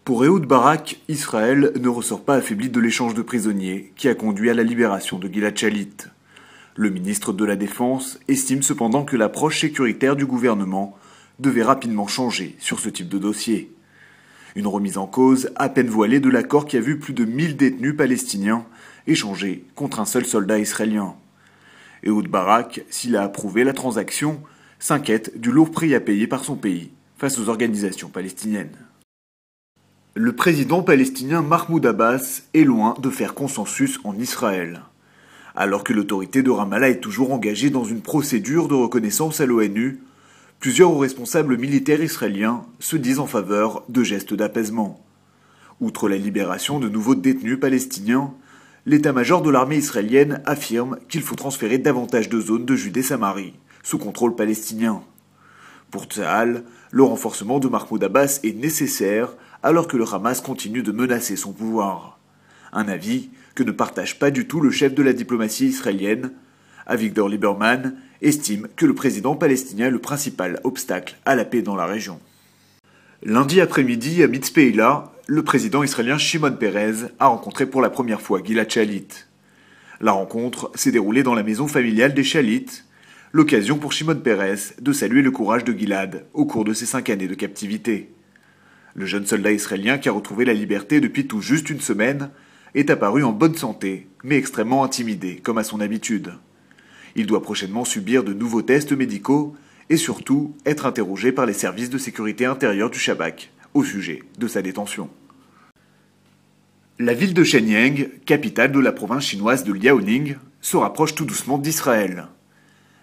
Pour Ehud Barak, Israël ne ressort pas affaibli de l'échange de prisonniers qui a conduit à la libération de Gilad Shalit. Le ministre de la Défense estime cependant que l'approche sécuritaire du gouvernement devait rapidement changer sur ce type de dossier. Une remise en cause à peine voilée de l'accord qui a vu plus de 1000 détenus palestiniens échangés contre un seul soldat israélien. Ehud Barak, s'il a approuvé la transaction, s'inquiète du lourd prix à payer par son pays face aux organisations palestiniennes. Le président palestinien Mahmoud Abbas est loin de faire consensus en Israël. Alors que l'autorité de Ramallah est toujours engagée dans une procédure de reconnaissance à l'ONU, plusieurs responsables militaires israéliens se disent en faveur de gestes d'apaisement. Outre la libération de nouveaux détenus palestiniens, l'état-major de l'armée israélienne affirme qu'il faut transférer davantage de zones de Judée-Samarie sous contrôle palestinien. Pour Tsahal, le renforcement de Mahmoud Abbas est nécessaire alors que le Hamas continue de menacer son pouvoir. Un avis que ne partage pas du tout le chef de la diplomatie israélienne. Avigdor Lieberman estime que le président palestinien est le principal obstacle à la paix dans la région. Lundi après-midi, à Mitzpeh-Ila, le président israélien Shimon Peres a rencontré pour la première fois Gilad Shalit. La rencontre s'est déroulée dans la maison familiale des Shalit, l'occasion pour Shimon Peres de saluer le courage de Gilad au cours de ses 5 années de captivité. Le jeune soldat israélien qui a retrouvé la liberté depuis tout juste une semaine est apparu en bonne santé, mais extrêmement intimidé, comme à son habitude. Il doit prochainement subir de nouveaux tests médicaux et surtout être interrogé par les services de sécurité intérieure du Shabak au sujet de sa détention. La ville de Shenyang, capitale de la province chinoise de Liaoning, se rapproche tout doucement d'Israël.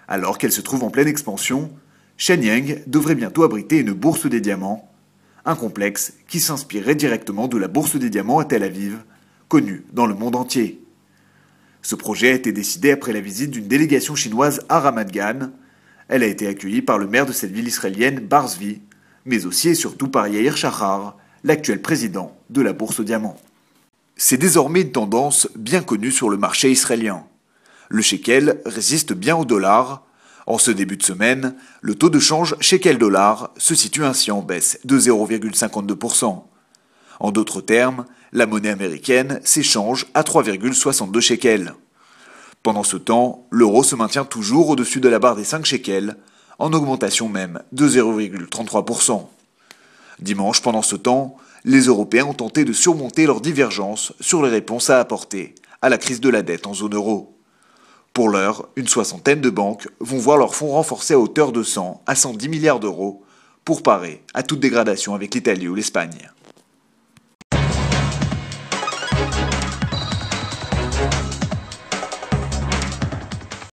Alors qu'elle se trouve en pleine expansion, Shenyang devrait bientôt abriter une bourse des diamants, un complexe qui s'inspirerait directement de la bourse des diamants à Tel Aviv, connue dans le monde entier. Ce projet a été décidé après la visite d'une délégation chinoise à Ramat Gan. Elle a été accueillie par le maire de cette ville israélienne, Bar Zvi, mais aussi et surtout par Yair Shachar, l'actuel président de la bourse aux diamants. C'est désormais une tendance bien connue sur le marché israélien. Le shekel résiste bien au dollar. En ce début de semaine, le taux de change shekel-dollar se situe ainsi en baisse de 0,52%. En d'autres termes, la monnaie américaine s'échange à 3,62 shekels. Pendant ce temps, l'euro se maintient toujours au-dessus de la barre des 5 shekels, en augmentation même de 0,33%. Dimanche, pendant ce temps, les Européens ont tenté de surmonter leurs divergences sur les réponses à apporter à la crise de la dette en zone euro. Pour l'heure, une soixantaine de banques vont voir leurs fonds renforcés à hauteur de 100 à 110 milliards d'euros pour parer à toute dégradation avec l'Italie ou l'Espagne.